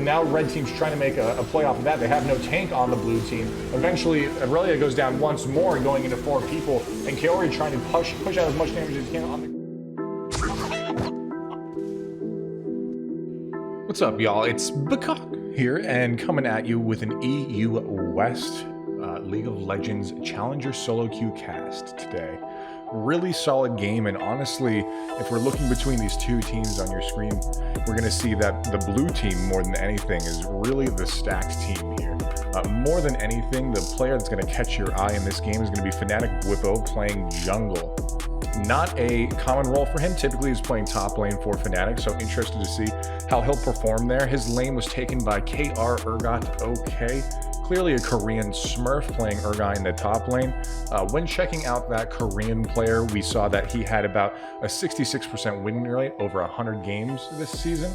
and now red team's trying to make a play off of that. They have no tank on the blue team. Eventually, Irelia goes down once more, going into 4 people, and Kaori trying to push out as much damage as he can on the... What's up, y'all? It's BCawk here, and coming at you with an EU West League of Legends Challenger solo queue cast today. Really solid game, and honestly, if we're looking between these two teams on your screen, we're going to see that the blue team, more than anything, is really the stacked team here. More than anything, the player that's going to catch your eye in this game is going to be FNC Bwipo playing jungle. Not a common role for him. Typically he's playing top lane for FNC, so interested to see how he'll perform there. His lane was taken by Urgot. Okay, clearly a Korean smurf playing Urgot in the top lane. When checking out that Korean player, we saw that he had about a 66% win rate over 100 games this season.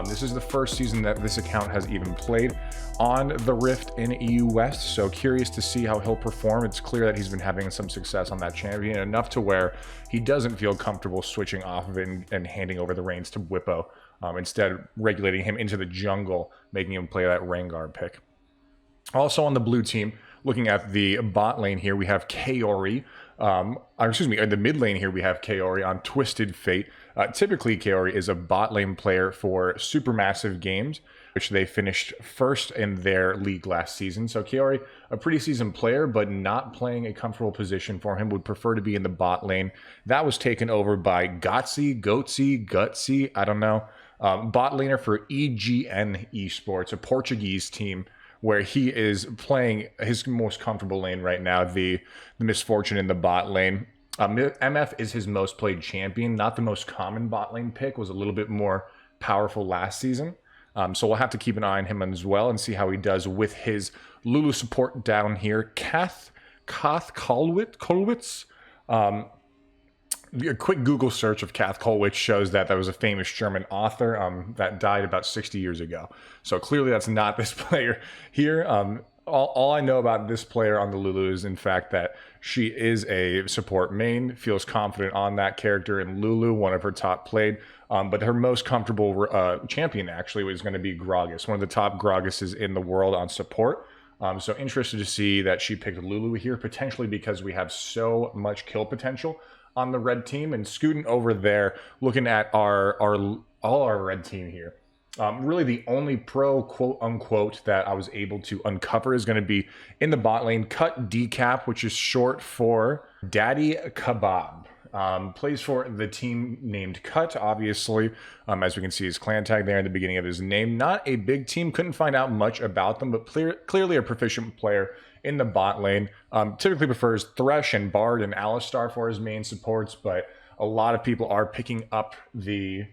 This is the first season that this account has even played on the Rift in EU West, so curious to see how he'll perform. It's clear that he's been having some success on that champion, enough to where he doesn't feel comfortable switching off of it and handing over the reins to Bwipo, instead regulating him into the jungle, making him play that Rengar pick. Also on the blue team, looking at the bot lane here, we have Kaori. In the mid lane here, we have Kaori on Twisted Fate. Typically, Kaori is a bot lane player for Supermassive Games, which they finished first in their league last season. So Kaori, a pretty seasoned player, but not playing a comfortable position for him, would prefer to be in the bot lane. That was taken over by GotzY, I don't know, bot laner for EGN Esports, a Portuguese team, where he is playing his most comfortable lane right now, the Misfortune in the bot lane. MF is his most played champion, not the most common bot lane pick, was a little bit more powerful last season. So we'll have to keep an eye on him as well and see how he does with his Lulu support down here. Käthe Kollwitz. A quick Google search of Käthe Kollwitz shows that was a famous German author that died about 60 years ago. So clearly that's not this player here. All I know about this player on the Lulu is, in fact, that she is a support main, feels confident on that character in Lulu, one of her top played. But her most comfortable champion actually was going to be Gragas, one of the top Gragases in the world on support. So interested to see that she picked Lulu here, potentially because we have so much kill potential on the red team. And scooting over there, looking at all our red team here. Really the only pro, quote unquote, that I was able to uncover is going to be in the bot lane, DeKap, which is short for Daddy Kebab. Plays for the team named Cut, obviously. As we can see his clan tag there in the beginning of his name. Not a big team, couldn't find out much about them, but clearly a proficient player in the bot lane. Typically prefers Thresh and Bard and Alistar for his main supports, but a lot of people are picking up the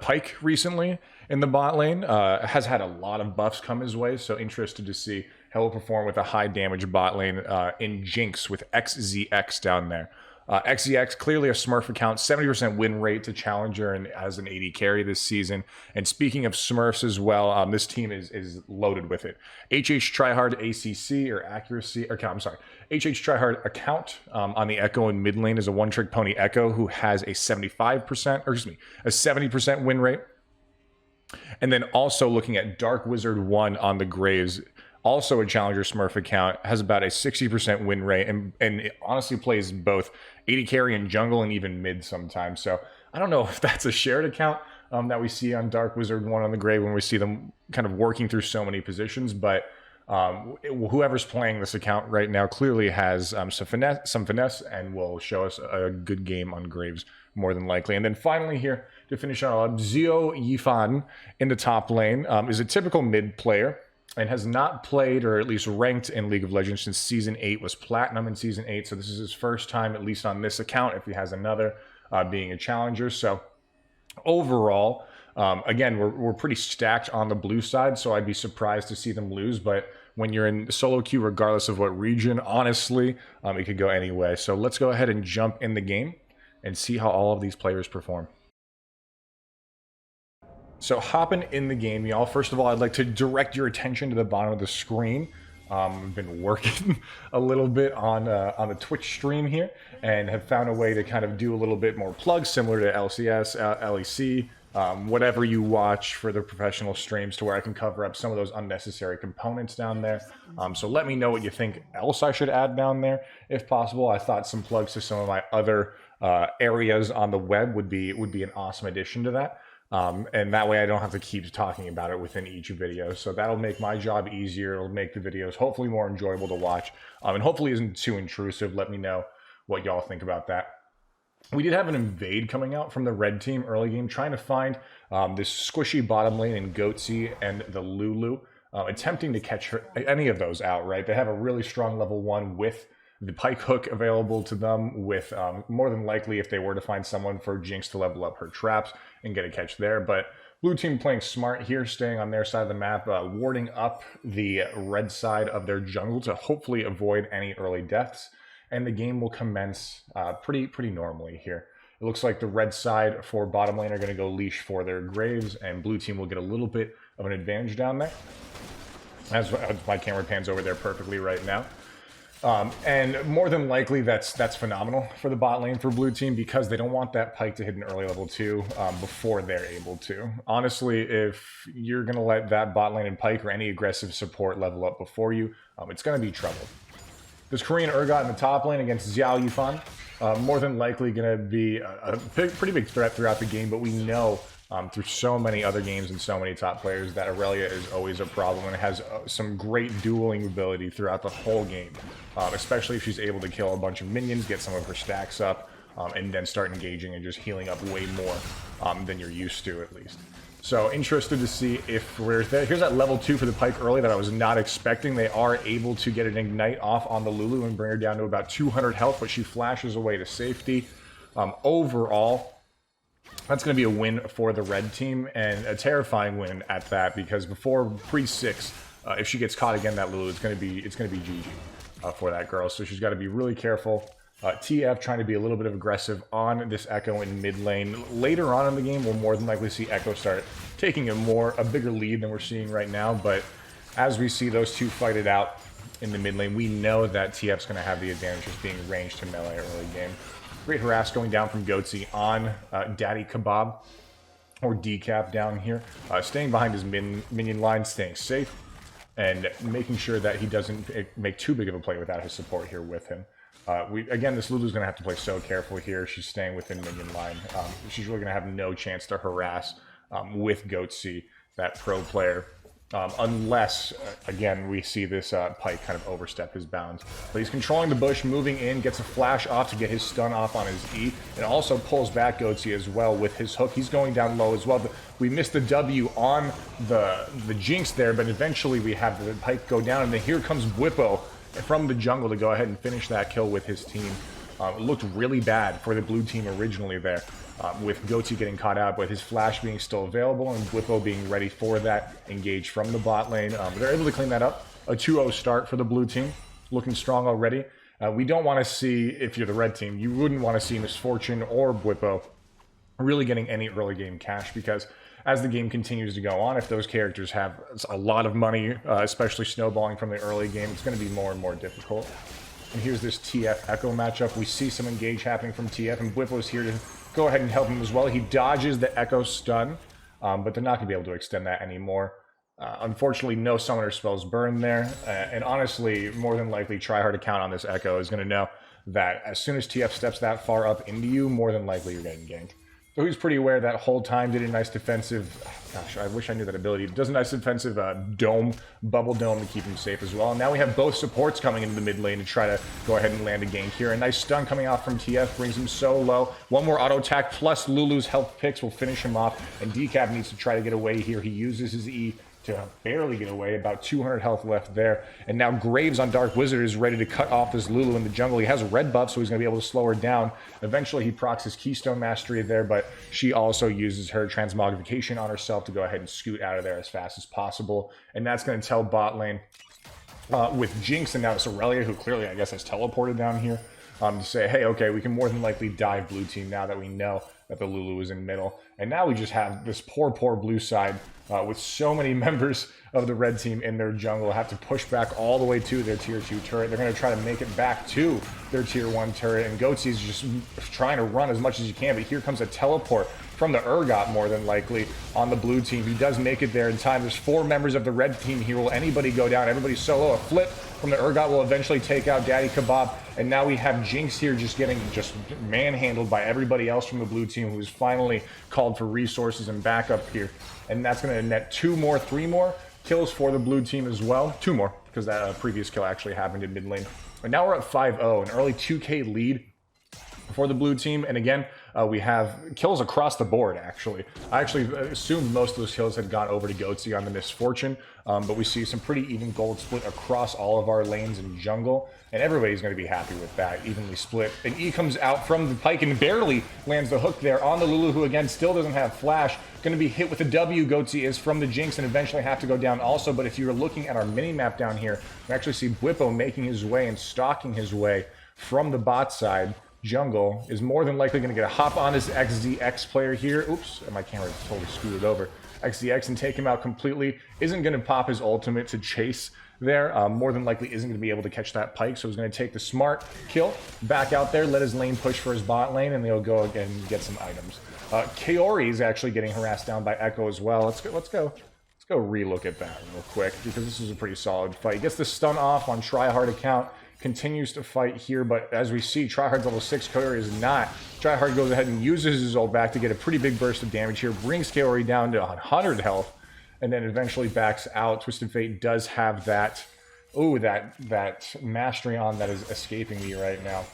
Pyke recently in the bot lane. Has had a lot of buffs come his way, so interested to see how he'll perform with a high damage bot lane in Jinx with XZX down there. XZX, clearly a Smurf account, 70% win rate to Challenger and as an AD carry this season. And speaking of Smurfs as well, this team is loaded with it. tryhard ACC or accuracy, or I'm sorry, tryhard account on the Ekko in mid lane is a one-trick pony Ekko who has a 70% win rate. And then also looking at Dark Wizard 1 on the Graves, also a Challenger Smurf account, has about a 60% win rate, and it honestly plays both AD carry and jungle and even mid sometimes. So I don't know if that's a shared account that we see on Dark Wizard 1 on the Grave when we see them kind of working through so many positions, but whoever's playing this account right now clearly has some finesse and will show us a good game on Graves more than likely. And then finally here to finish on zhuo yifan in the top lane is a typical mid player and has not played or at least ranked in League of Legends since Season 8, was Platinum in Season 8, so this is his first time, at least on this account, if he has another, being a Challenger. So overall, again, we're pretty stacked on the blue side, so I'd be surprised to see them lose, but when you're in solo queue, regardless of what region, honestly, it could go any way. So let's go ahead and jump in the game and see how all of these players perform. So hopping in the game, y'all, first of all, I'd like to direct your attention to the bottom of the screen. I've been working a little bit on the Twitch stream here and have found a way to kind of do a little bit more plugs similar to LCS, LEC, whatever you watch for the professional streams to where I can cover up some of those unnecessary components down there. So let me know what you think else I should add down there, if possible. I thought some plugs to some of my other areas on the web would be an awesome addition to that. And that way I don't have to keep talking about it within each video. So that'll make my job easier. It'll make the videos hopefully more enjoyable to watch, and hopefully isn't too intrusive. Let me know what y'all think about that. We did have an invade coming out from the red team early game, trying to find this squishy bottom lane in GotzY and the Lulu, attempting to catch any of those out, right? They have a really strong level 1 with the Pyke hook available to them, with more than likely, if they were to find someone, for Jinx to level up her traps and get a catch there. But blue team playing smart here, staying on their side of the map, warding up the red side of their jungle to hopefully avoid any early deaths. And the game will commence pretty normally here. It looks like the red side for bottom lane are going to go leash for their Graves, and blue team will get a little bit of an advantage down there. As my camera pans over there perfectly right now. And more than likely, that's phenomenal for the bot lane for blue team, because they don't want that Pyke to hit an early level 2 before they're able to. Honestly, if you're going to let that bot lane and Pyke or any aggressive support level up before you, it's going to be trouble. This Korean Urgot in the top lane against zhuo yifan, more than likely going to be a pretty big threat throughout the game, but we know through so many other games and so many top players that Irelia is always a problem, and has some great dueling ability throughout the whole game, especially if she's able to kill a bunch of minions, get some of her stacks up, and then start engaging and just healing up way more than you're used to, at least. So interested to see if we're there. Here's that level 2 for the Pyke early that I was not expecting. They are able to get an ignite off on the Lulu and bring her down to about 200 health, but she flashes away to safety. Overall, that's going to be a win for the red team, and a terrifying win at that, because before pre-6, if she gets caught again, that Lulu, it's going to be GG for that girl. So she's got to be really careful. TF trying to be a little bit of aggressive on this Ekko in mid lane. Later on in the game, we'll more than likely see Ekko start taking a bigger lead than we're seeing right now. But as we see those two fight it out in the mid lane, we know that TF's going to have the advantage of being ranged to melee early game. Great harass going down from GotzY on Daddy Kebab, or DeKap down here. Staying behind his minion line, staying safe, and making sure that he doesn't make too big of a play without his support here with him. Again, this Lulu's going to have to play so careful here. She's staying within minion line. She's really going to have no chance to harass with GotzY, that pro player, unless, again, we see this Pyke kind of overstep his bounds. But he's controlling the bush, moving in, gets a flash off to get his stun off on his E, and also pulls back GotzY as well with his hook. He's going down low as well. But we missed the W on the Jinx there, but eventually we have the Pyke go down, and then here comes Bwipo from the jungle to go ahead and finish that kill with his team. It looked really bad for the blue team originally there, with GotzY getting caught out, but his flash being still available and Bwipo being ready for that engage from the bot lane. They're able to clean that up. A 2-0 start for the blue team, looking strong already. We don't want to see, if you're the red team, you wouldn't want to see Misfortune or Bwipo really getting any early game cash, because as the game continues to go on, if those characters have a lot of money, especially snowballing from the early game, it's going to be more and more difficult. And here's this TF Ekko matchup. We see some engage happening from TF, and Bwipo's here to go ahead and help him as well. He dodges the Ekko stun, but they're not going to be able to extend that anymore. Unfortunately, no summoner spells burn there, and honestly, more than likely, tryhard account on this Ekko is going to know that as soon as TF steps that far up into you, more than likely you're getting ganked. So he's pretty aware that whole time, did a nice defensive, gosh, I wish I knew that ability. Does a nice defensive bubble dome to keep him safe as well. And now we have both supports coming into the mid lane to try to go ahead and land a gank here. A nice stun coming off from TF brings him so low. One more auto attack plus Lulu's health picks will finish him off. And DeKap needs to try to get away here. He uses his E to barely get away, about 200 health left there. And now Graves on Dark Wizard is ready to cut off this Lulu in the jungle. He has a red buff, so he's going to be able to slow her down. Eventually, he procs his Keystone Mastery there, but she also uses her Transmogrification on herself to go ahead and scoot out of there as fast as possible. And that's going to tell bot lane, with Jinx and now it's Irelia, who clearly, I guess, has teleported down here, to say, hey, okay, we can more than likely dive blue team now that we know that the Lulu is in middle. And now we just have this poor blue side with so many members of the red team in their jungle have to push back all the way to their tier 2 turret. They're going to try to make it back to their tier 1 turret, and GotzY is just trying to run as much as you can, but here comes a teleport from the Urgot more than likely on the blue team. He does make it there in time. There's 4 members of the red team here. Will anybody go down? Everybody solo. A flip from the Urgot will eventually take out Daddy Kebab. And now we have Jinx here just getting manhandled by everybody else from the blue team, who's finally called for resources and backup here. And that's going to net 2 more, 3 more kills for the blue team as well. 2 more, because that previous kill actually happened in mid lane. And now we're at 5-0, an early 2K lead for the blue team. And again, we have kills across the board, actually. I actually assumed most of those kills had gone over to GotzY on the Misfortune, but we see some pretty even gold split across all of our lanes in jungle, and everybody's going to be happy with that, evenly split. And E comes out from the Pyke and barely lands the hook there on the Lulu, who again still doesn't have flash. Going to be hit with a W. GotzY is from the Jinx and eventually have to go down also. But if you're looking at our mini-map down here, we actually see Bwipo making his way and stalking his way from the bot side. Jungle is more than likely going to get a hop on his XZX player here. Oops, my camera totally screwed over. XZX and take him out completely. Isn't going to pop his ultimate to chase there. More than likely isn't going to be able to catch that Pyke, so he's going to take the smart kill back out there, let his lane push for his bot lane, and they'll go again and get some items. Kaori is actually getting harassed down by Ekko as well. Let's go relook at that real quick, because this is a pretty solid fight. Gets the stun off on tryhard account. Continues to fight here, but as we see, tryhard's level 6, Kaori is not. Tryhard goes ahead and uses his ult back to get a pretty big burst of damage here, brings Kaori down to 100 health, and then eventually backs out. Twisted Fate does have that, that mastery on that is escaping me right now.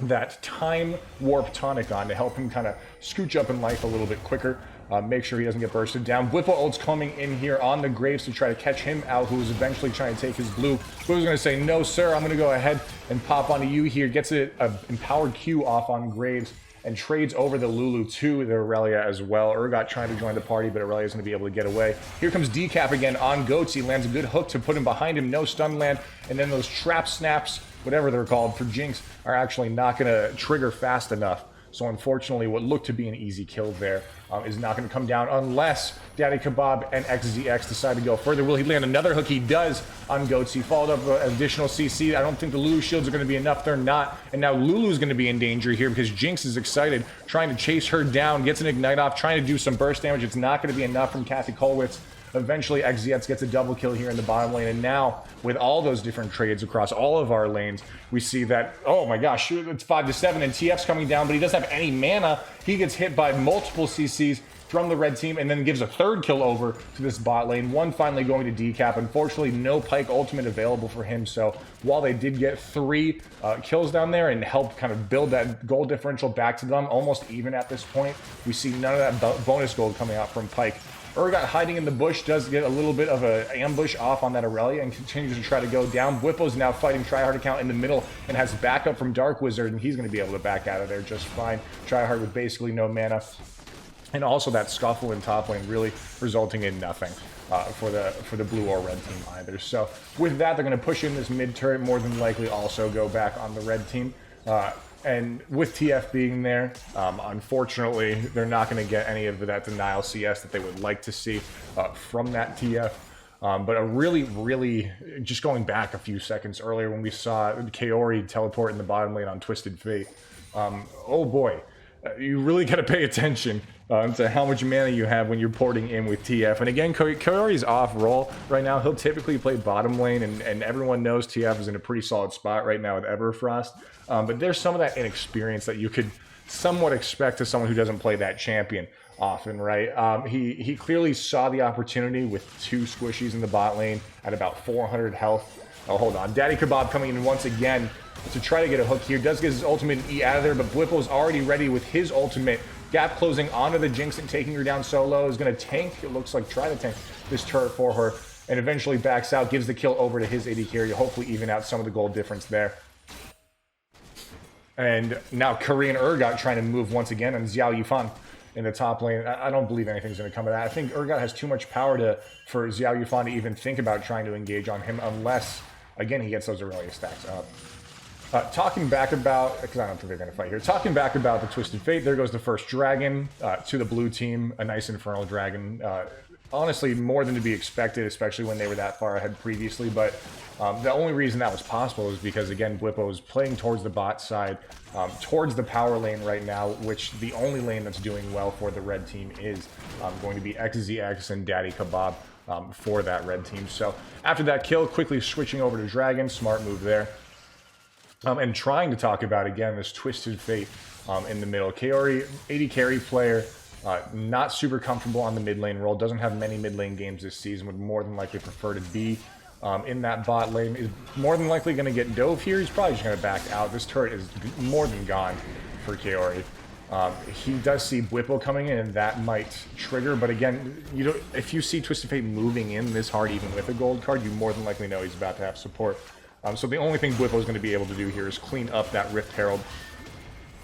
That time warp tonic on to help him kind of scooch up in life a little bit quicker. Make sure he doesn't get bursted down. Bwipo ult's coming in here on the Graves to try to catch him out, who's eventually trying to take his blue. Blue's going to say, no, sir, I'm going to go ahead and pop onto you here. Gets an empowered Q off on Graves and trades over the Lulu to the Irelia as well. Urgot trying to join the party, but Irelia's going to be able to get away. Here comes DeKap again on GotzY. Lands a good hook to put him behind him. No stun land. And then those trap snaps, whatever they're called, for Jinx are actually not going to trigger fast enough. So unfortunately, what looked to be an easy kill there is not going to come down unless Daddy Kebab and XZX decide to go further. Will he land another hook? He does on GotzY. Followed up with additional CC. I don't think the Lulu shields are going to be enough. They're not. And now Lulu's going to be in danger here because Jinx is excited, trying to chase her down, gets an ignite off, trying to do some burst damage. It's not going to be enough from Käthe Kollwitz. Eventually, XZX gets a double kill here in the bottom lane, and now with all those different trades across all of our lanes, we see that, oh my gosh, it's 5-7, and TF's coming down, but he doesn't have any mana. He gets hit by multiple CCs from the red team, and then gives a third kill over to this bot lane. One finally going to DeKap. Unfortunately, no Pyke ultimate available for him, so while they did get 3 kills down there and help kind of build that gold differential back to them, almost even at this point, we see none of that bonus gold coming out from Pyke. Urgot hiding in the bush does get a little bit of an ambush off on that Irelia and continues to try to go down. Bwipo's now fighting tryhard account in the middle and has backup from Dark Wizard, and he's going to be able to back out of there just fine. Tryhard with basically no mana. And also that scuffle in top lane really resulting in nothing for the blue or red team either. So with that, they're going to push in this mid turret, more than likely also go back on the red team. And with TF being there, unfortunately, they're not going to get any of that denial CS that they would like to see from that TF. But a really, just going back a few seconds earlier when we saw Kaori teleport in the bottom lane on Twisted Fate, oh boy, you really got to pay attention to how much mana you have when you're porting in with TF. And again, Kaori's off role right now. He'll typically play bottom lane, and everyone knows TF is in a pretty solid spot right now with Everfrost. But there's some of that inexperience that you could somewhat expect to someone who doesn't play that champion often, right? He clearly saw the opportunity with 2 squishies in the bot lane at about 400 health. Oh, hold on. Daddy Kebab coming in once again to try to get a hook here. Does get his ultimate E out of there, but Bwipo's already ready with his ultimate. Gap closing onto the Jinx and taking her down solo. Is going to tank, it looks like, try to tank this turret for her, and eventually backs out, gives the kill over to his AD carry to hopefully even out some of the gold difference there. And now Korean Urgot trying to move once again on zhuo yifan in the top lane. I don't believe anything's going to come of that. I think Urgot has too much power for zhuo yifan to even think about trying to engage on him unless, again, he gets those Irelia stacks up. Talking back about, because I don't think they're going to fight here, talking back about the Twisted Fate, there goes the first dragon to the blue team, a nice Infernal Dragon. honestly more than to be expected, especially when they were that far ahead previously. But the only reason that was possible is because, again, Bwipo is playing towards the bot side, towards the power lane right now, which the only lane that's doing well for the red team is going to be XZX and Daddy Kebab for that red team. So after that kill, quickly switching over to Dragon, smart move there. And trying to talk about, again, this Twisted Fate in the middle. Kaori, 80 carry player, not super comfortable on the mid lane role, doesn't have many mid lane games this season, would more than likely prefer to be in that bot lane. Is more than likely going to get dove here. He's probably just going to back out. This turret is more than gone for Kaori. He does see Bwipo coming in, and that might trigger. But again, if you see Twisted Fate moving in this hard, even with a gold card, you more than likely know he's about to have support. So the only thing Bwipo is going to be able to do here is clean up that Rift Herald.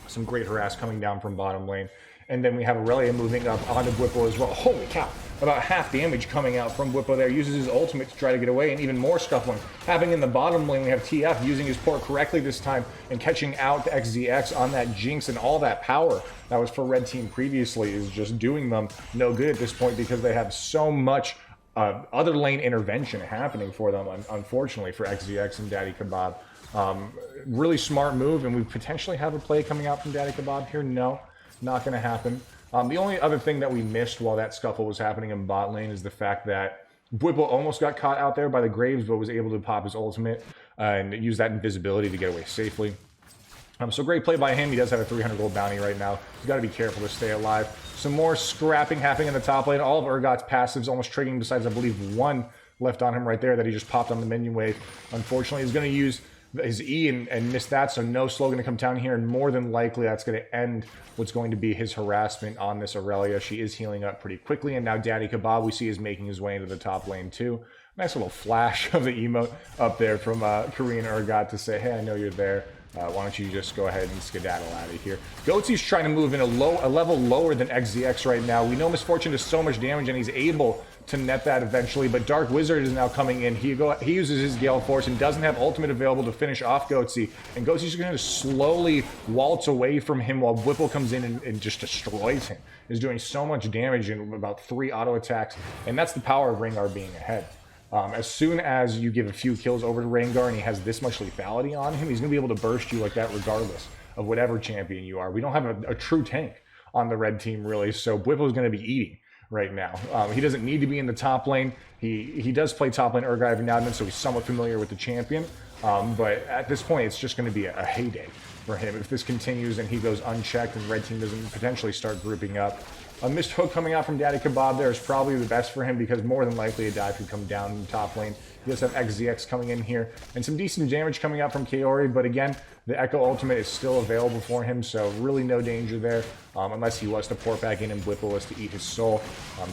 Some great harass coming down from bottom lane. And then we have Irelia moving up onto Bwipo as well. Holy cow! About half damage coming out from Bwipo there. Uses his ultimate to try to get away, and even more scuffling happening in the bottom lane. We have TF using his port correctly this time and catching out the XZX on that Jinx, and all that power that was for red team previously is just doing them no good at this point because they have so much other lane intervention happening for them, unfortunately, for XZX and Daddy Kebab. Really smart move, and we potentially have a play coming out from Daddy Kebab here. No, not going to happen. The only other thing that we missed while that scuffle was happening in bot lane is the fact that Bwipo almost got caught out there by the Graves, but was able to pop his ultimate and use that invisibility to get away safely. So great play by him. He does have a 300 gold bounty right now. He's got to be careful to stay alive. Some more scrapping happening in the top lane. All of Urgot's passives almost triggering, besides, I believe, one left on him right there that he just popped on the minion wave. Unfortunately, he's going to use his E and miss that, so no slow going to come down here, and more than likely that's going to end what's going to be his harassment on this Irelia. She is healing up pretty quickly, and now Daddy Kebab, we see, is making his way into the top lane too. Nice little flash of the emote up there from Korean Urgot to say, hey, I know you're there. Why don't you just go ahead and skedaddle out of here. GotzY's trying to move in a level lower than XZX right now. We know Misfortune does so much damage, and he's able to net that eventually, but Dark Wizard is now coming in. He uses his Gale Force and doesn't have ultimate available to finish off GotzY, and GotzY's going to slowly waltz away from him while Bwipo comes in and just destroys him. Is doing so much damage in about 3 auto attacks, and that's the power of Rengar being ahead. As soon as you give a few kills over to Rengar and he has this much lethality on him, he's going to be able to burst you like that regardless of whatever champion you are. We don't have a true tank on the red team, really, so Bwipo is going to be eating right now. He doesn't need to be in the top lane. He does play top lane Urgot every now and then, so he's somewhat familiar with the champion. But at this point, it's just going to be a heyday for him. If this continues and he goes unchecked and red team doesn't potentially start grouping up. A missed hook coming out from Daddy Kebab there is probably the best for him because more than likely a dive could come down in the top lane. He does have XZX coming in here and some decent damage coming out from Kaori, but again, the Ekko ultimate is still available for him, so really no danger there, unless he was to port back in and Bwipo was to eat his soul,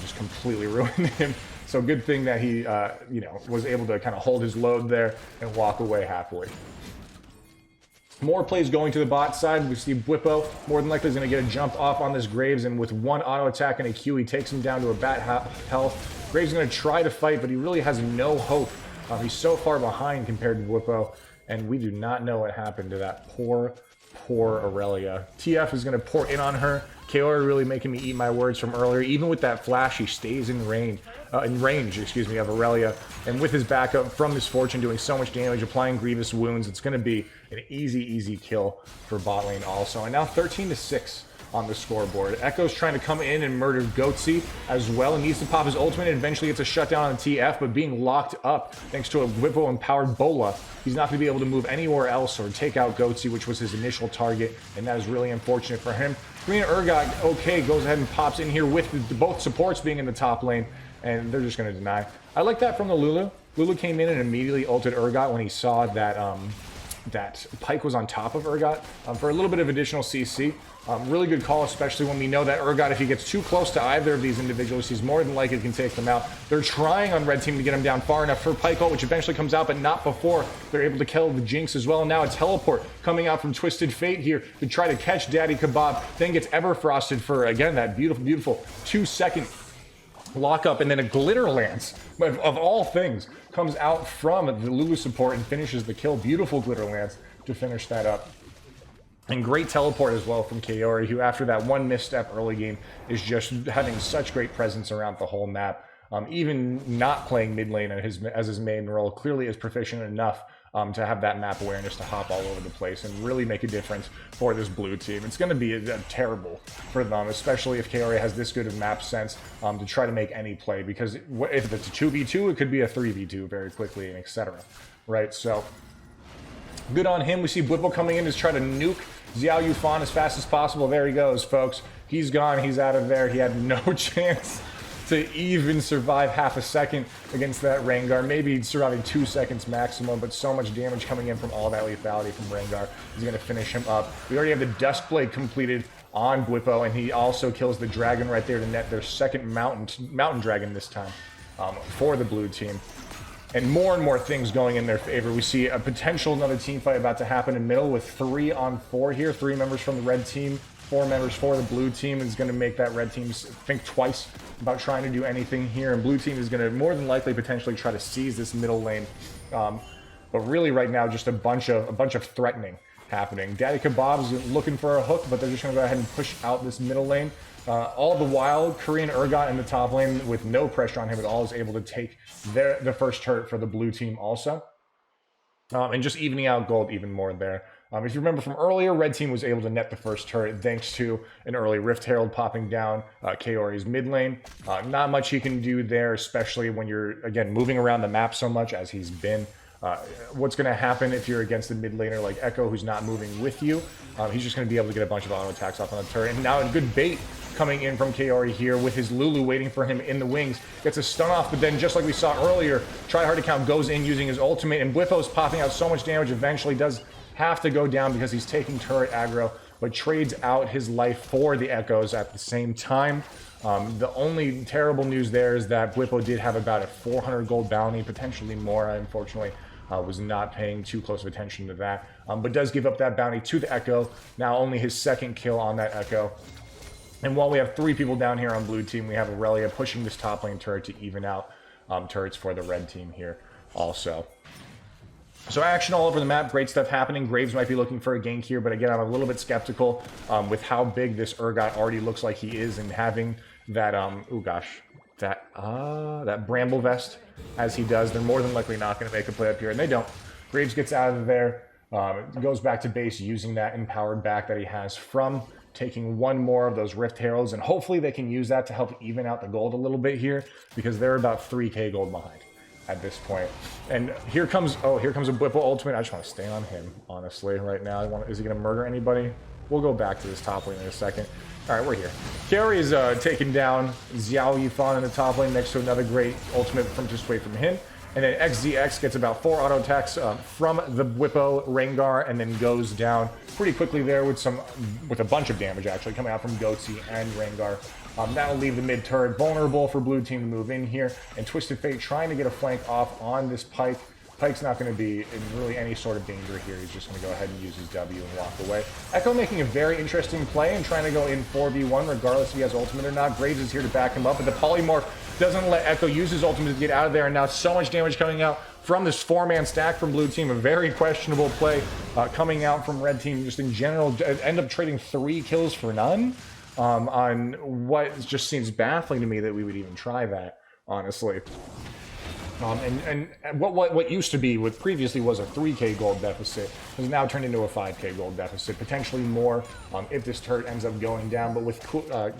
just completely ruin him. So good thing that he, was able to kind of hold his load there and walk away happily. More plays going to the bot side. We see Bwipo more than likely is going to get a jump off on this Graves, and with one auto attack and a Q, he takes him down to a bat health. Graves is going to try to fight, but he really has no hope. He's so far behind compared to Bwipo, and we do not know what happened to that poor Irelia. TF is going to pour in on her. Kaori really making me eat my words from earlier. Even with that flash, he stays in range, of Irelia. And with his backup from Misfortune doing so much damage, applying grievous wounds, it's going to be an easy kill for bot lane also. And now 13-6 on the scoreboard. Ekko's trying to come in and murder GotzY as well, and needs to pop his ultimate and eventually gets a shutdown on TF, but being locked up thanks to a Bwipo-empowered Bola, he's not going to be able to move anywhere else or take out GotzY, which was his initial target, and that is really unfortunate for him. Green Urgot, okay, goes ahead and pops in here with both supports being in the top lane, and they're just going to deny. I like that from the Lulu. Lulu came in and immediately ulted Urgot when he saw that that Pyke was on top of Urgot for a little bit of additional CC. Really good call, especially when we know that Urgot, if he gets too close to either of these individuals, he's more than likely can take them out. They're trying on red team to get him down far enough for Pyke ult, which eventually comes out, but not before they're able to kill the Jinx as well. And now a teleport coming out from Twisted Fate here to try to catch Daddy Kebab, then gets Everfrosted for, again, that beautiful 2-second lockup, and then a Glitter Lance, of all things, comes out from the Lulu support and finishes the kill. Beautiful Glitter Lance to finish that up. And great teleport as well from Kaori, who after that one misstep early game is just having such great presence around the whole map. even not playing mid lane as his main role, clearly is proficient enough to have that map awareness to hop all over the place and really make a difference for this blue team. It's going to be terrible for them, especially if Kaori has this good of map sense to try to make any play, because if it's a 2v2, it could be a 3v2 very quickly, and etc. Right? So, good on him. We see Bwipo coming in to try to nuke zhuo yifan as fast as possible. There he goes, folks. He's gone. He's out of there. He had no chance to even survive half a second against that Rengar. Maybe surviving 2 seconds maximum, but so much damage coming in from all that lethality from Rengar is going to finish him up. We already have the Duskblade completed on Bwipo, and he also kills the dragon right there to net their second mountain dragon this time for the blue team. And more things going in their favor. We see a potential another team fight about to happen in middle with 3-on-4 here. 3 members from the red team, 4 members for the blue team. Is going to make that red team think twice about trying to do anything here. And blue team is going to more than likely potentially try to seize this middle lane. But really right now, just a bunch of threatening happening. Daddy Kebab is looking for a hook, but they're just going to go ahead and push out this middle lane. All the while, Korean Urgot in the top lane with no pressure on him at all is able to take the first turret for the blue team also. And just evening out gold even more there. If you remember from earlier, red team was able to net the first turret thanks to an early Rift Herald popping down Kaori's mid lane. Not much he can do there, especially when you're, again, moving around the map so much as he's been. What's going to happen if you're against a mid laner like Ekko who's not moving with you? He's just going to be able to get a bunch of auto attacks off on the turret. And now a good bait coming in from Kaori here with his Lulu waiting for him in the wings. Gets a stun off, but then just like we saw earlier, tryhard account goes in using his ultimate, and Bwipo's popping out so much damage eventually does have to go down because he's taking turret aggro, but trades out his life for the Echoes at the same time. The only terrible news there is that Bwipo did have about a 400 gold bounty, potentially more. I unfortunately was not paying too close of attention to that, but does give up that bounty to the Ekko. Now only his second kill on that Ekko. And while we have 3 people down here on blue team, we have Irelia pushing this top lane turret to even out turrets for the red team here also. So action all over the map, great stuff happening. Graves might be looking for a gank here, but again, I'm a little bit skeptical with how big this Urgot already looks like he is, and having that, that Bramble Vest as he does. They're more than likely not going to make a play up here, and they don't. Graves gets out of there, goes back to base using that empowered back that he has from taking one more of those Rift Heralds, and hopefully they can use that to help even out the gold a little bit here, because they're about 3k gold behind at this point. And here comes a Bwipo ultimate. I just want to stay on him, honestly, right now. Is he going to murder anybody? We'll go back to this top lane in a second. All right, we're here. Kaori is taking down zhuo yifan in the top lane next to another great ultimate from just away from him. And then XZX gets about 4 auto attacks from the Bwipo Rengar, and then goes down pretty quickly there with a bunch of damage actually coming out from GotzY and Rengar. That'll leave the mid turret vulnerable for blue team to move in here, and Twisted Fate trying to get a flank off on this Pyke. Pyke's not going to be in really any sort of danger here. He's just going to go ahead and use his W and walk away. Ekko making a very interesting play and trying to go in 4v1 regardless if he has ultimate or not. Graves is here to back him up, but the polymorph doesn't let Ekko use his ultimate to get out of there, and now so much damage coming out from this 4-man stack from blue team. A very questionable play coming out from red team just in general. End up trading 3 kills for none on what just seems baffling to me that we would even try that, honestly. And what used to be, what previously was a 3k gold deficit, has now turned into a 5k gold deficit, potentially more if this turret ends up going down. But with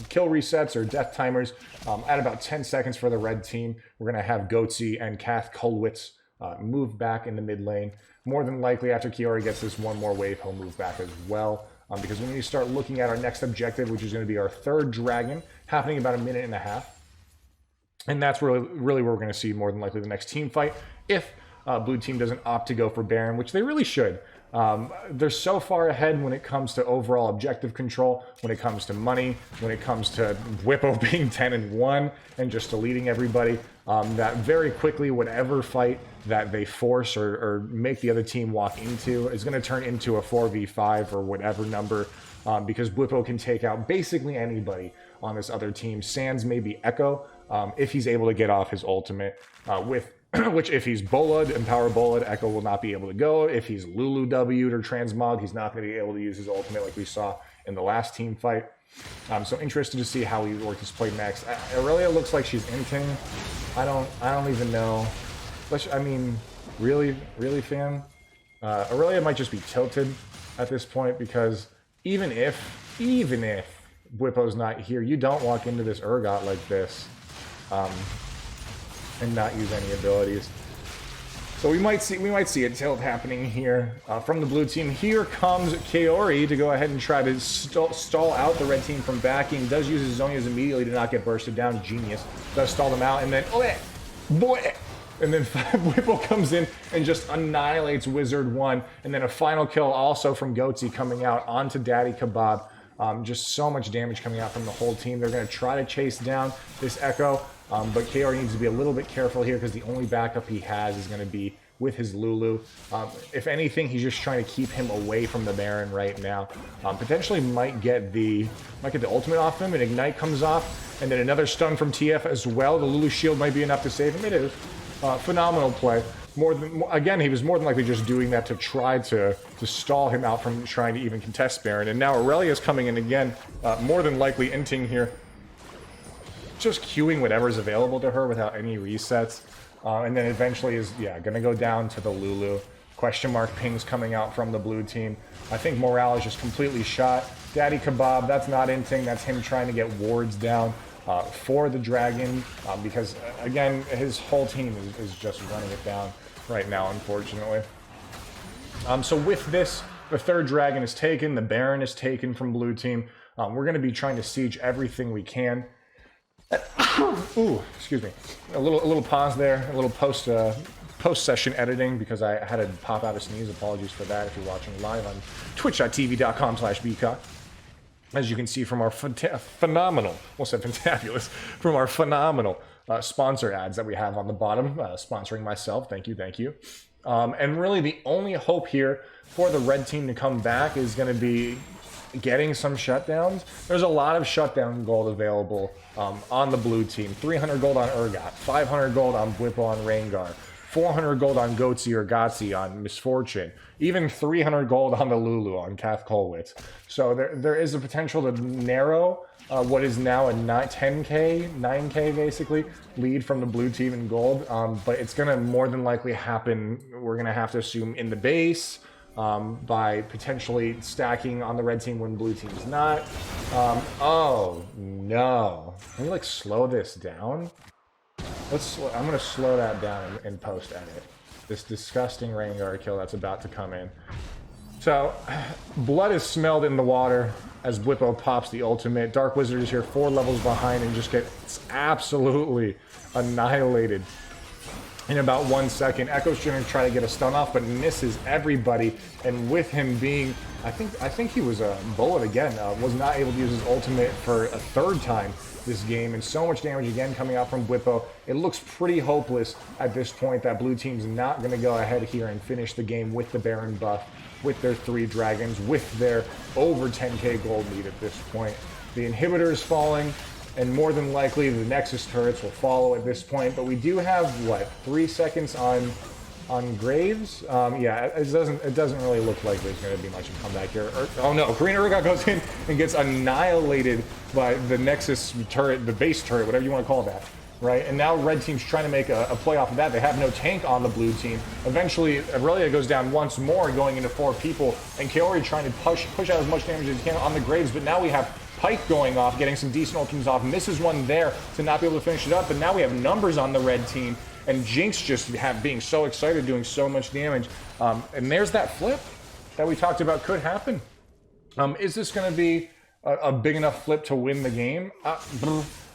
kill resets or death timers at about 10 seconds for the red team, we're going to have GotzY and Käthe Kollwitz move back in the mid lane. More than likely, after Kaori gets this one more wave, he'll move back as well. Because when we start looking at our next objective, which is going to be our 3rd dragon, happening about a minute and a half. And that's really where we're going to see more than likely the next team fight, if blue team doesn't opt to go for Baron, which they really should. They're so far ahead when it comes to overall objective control, when it comes to money, when it comes to Bwipo being 10-1 and just deleting everybody, that very quickly whatever fight that they force or make the other team walk into is going to turn into a 4v5 or whatever number, because Bwipo can take out basically anybody on this other team. Sans maybe Ekko, if he's able to get off his ultimate, which if he's Bola'd, Empower Bola'd, Ekko will not be able to go. If he's Lulu W'd or Transmog, he's not going to be able to use his ultimate like we saw in the last team fight. So interested to see how he works his play next. Irelia looks like she's inting. I don't even know. I mean, really, fam? Irelia might just be tilted at this point, because even if Bwipo's not here, you don't walk into this Urgot like this and not use any abilities. So we might see a tilt happening here from the blue team. Here comes Kaori to go ahead and try to stall out the red team from backing. Does use his Zhonias immediately to not get bursted down. Genius. Does stall them out, and then and then Bwipo comes in and just annihilates Wizard 1. And then a final kill also from GotzY coming out onto Daddy Kebab. Just so much damage coming out from the whole team. They're going to try to chase down this Ekko, but Kaori needs to be a little bit careful here, because the only backup he has is going to be with his Lulu. If anything, he's just trying to keep him away from the Baron right now. Potentially might get the ultimate off him, and Ignite comes off, and then another stun from TF as well. The Lulu shield might be enough to save him. It is. Phenomenal play. Again, he was more than likely just doing that to try to stall him out from trying to even contest Baron. And now Irelia is coming in again, more than likely inting here. Just queuing whatever's available to her without any resets. And then eventually is, going to go down to the Lulu. Question mark pings coming out from the blue team. I think morale is just completely shot. Daddy Kebab, that's not inting. That's him trying to get wards down for the dragon, because again, his whole team is just running it down right now, unfortunately. So with this, the third dragon is taken, the Baron is taken from blue team. We're going to be trying to siege everything we can. Ooh, excuse me. A little pause there, a little post-session editing, because I had to pop out a sneeze. Apologies for that if you're watching live on twitch.tv.com/BCawk. As you can see from our phenomenal, we'll say fantabulous, from our phenomenal sponsor ads that we have on the bottom, sponsoring myself. Thank you. And really the only hope here for the red team to come back is going to be getting some shutdowns. There's a lot of shutdown gold available on the blue team. 300 gold on Urgot, 500 gold on Bwipo on Rengar, 400 gold on GotzY or GotzY on Misfortune, even 300 gold on the Lulu on Käthe Kollwitz. So there is a potential to narrow what is now a 9K basically lead from the blue team in gold, but it's going to more than likely happen, we're going to have to assume, in the base, by potentially stacking on the red team when blue team's not. Oh no, can we like slow this down? I'm going to slow that down in post-edit. This disgusting Rengar kill that's about to come in. So, blood is smelled in the water as Bwipo pops the ultimate. Dark Wizard is here 4 levels behind and just gets absolutely annihilated in about 1 second. Ekko's going to try to get a stun off, but misses everybody. And with him being, I think he was a bullet again, was not able to use his ultimate for a 3rd time this game, and so much damage again coming out from Bwipo. It looks pretty hopeless at this point that blue team's not going to go ahead here and finish the game with the Baron buff, with their 3 dragons, with their over 10k gold lead at this point. The inhibitor is falling, and more than likely the Nexus turrets will follow at this point, but we do have, what, 3 seconds on Graves? Yeah, it doesn't really look like there's going to be much of a comeback here. Oh no, Korean Urgot goes in and gets annihilated by the Nexus turret, the base turret, whatever you want to call that, right? And now red team's trying to make a play off of that. They have no tank on the blue team. Eventually, Irelia goes down once more, going into 4 people, and Kaori trying to push out as much damage as he can on the Graves, but now we have Pyke going off, getting some decent ultimates off, misses one there to not be able to finish it up, but now we have numbers on the red team, and Jinx just being so excited, doing so much damage. And there's that flip that we talked about could happen. Is this going to be a big enough flip to win the game?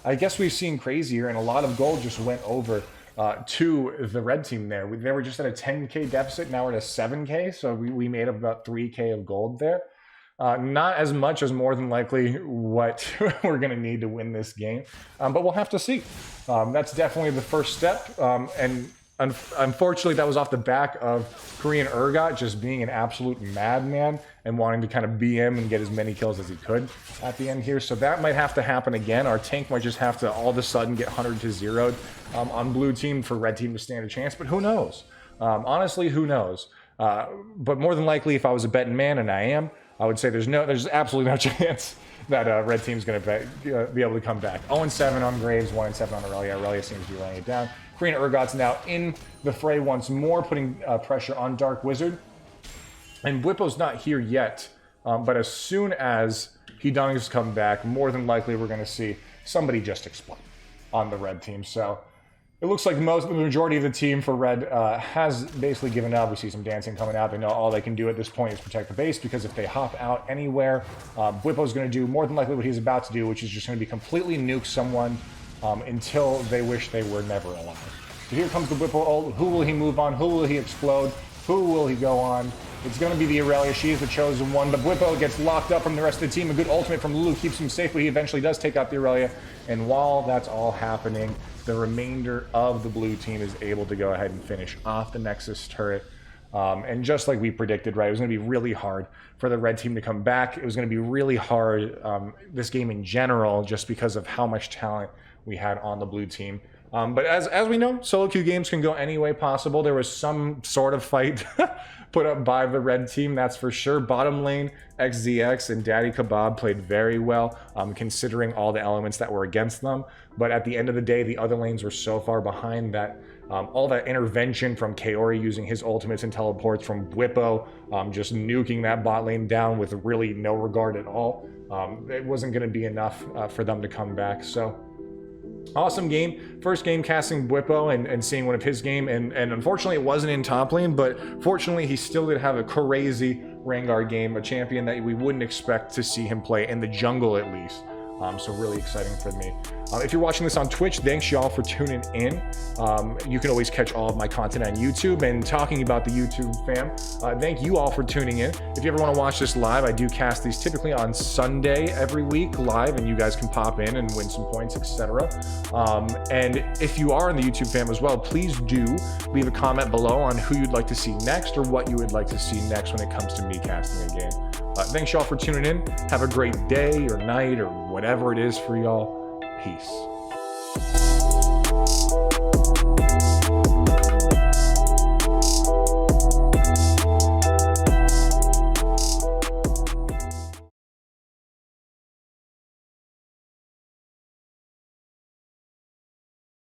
I guess we've seen crazier, and a lot of gold just went over to the red team there. They were just at a 10k deficit, now we're at a 7k, so we made up about 3k of gold there. Not as much as more than likely what we're going to need to win this game, but we'll have to see. That's definitely the first step, and unfortunately that was off the back of Korean Urgot just being an absolute madman and wanting to kind of BM and get as many kills as he could at the end here. So that might have to happen again. Our tank might just have to all of a sudden get 100 to 0'd on blue team for red team to stand a chance, but who knows? Honestly, who knows? But more than likely, if I was a betting man, and I am, I would say there's absolutely no chance that red team's going to be able to come back. 0-7 on Graves, 1-7 on Irelia. Irelia seems to be laying it down. Korean Urgot's now in the fray once more, putting pressure on Dark Wizard. And Bwipo's not here yet, but as soon as he does come back, more than likely we're going to see somebody just explode on the red team. So it looks like the majority of the team for red has basically given up. We see some dancing coming out. They know all they can do at this point is protect the base, because if they hop out anywhere, Bwipo's going to do more than likely what he's about to do, which is just going to be completely nuke someone until they wish they were never alive. So here comes the Bwipo ult. Who will he move on? Who will he explode? Who will he go on? It's going to be the Irelia. She is the chosen one, but Bwipo gets locked up from the rest of the team. A good ultimate from Lulu keeps him safe, but he eventually does take out the Irelia. And while that's all happening, the remainder of the blue team is able to go ahead and finish off the Nexus turret. And just like we predicted, right, it was going to be really hard for the red team to come back. It was going to be really hard, this game in general, just because of how much talent we had on the blue team. But as we know, solo queue games can go any way possible. There was some sort of fight put up by the red team, that's for sure. Bottom lane, XZX and Daddy Kebab played very well, considering all the elements that were against them. But at the end of the day, the other lanes were so far behind that all that intervention from Kaori using his ultimates and teleports, from Bwipo just nuking that bot lane down with really no regard at all, it wasn't going to be enough for them to come back. So awesome game. First game casting Bwipo and seeing one of his game, and unfortunately it wasn't in top lane, but fortunately he still did have a crazy Rengar game, a champion that we wouldn't expect to see him play in the jungle at least. So really exciting for me. If you're watching this on Twitch, thanks y'all for tuning in. You can always catch all of my content on YouTube. And talking about the YouTube fam, thank you all for tuning in. If you ever want to watch this live, I do cast these typically on Sunday every week live, and you guys can pop in and win some points, etc. And if you are in the YouTube fam as well, please do leave a comment below on who you'd like to see next, or what you would like to see next when it comes to me casting a game. Thanks y'all for tuning in. Have a great day or night or whatever it is for y'all. Peace.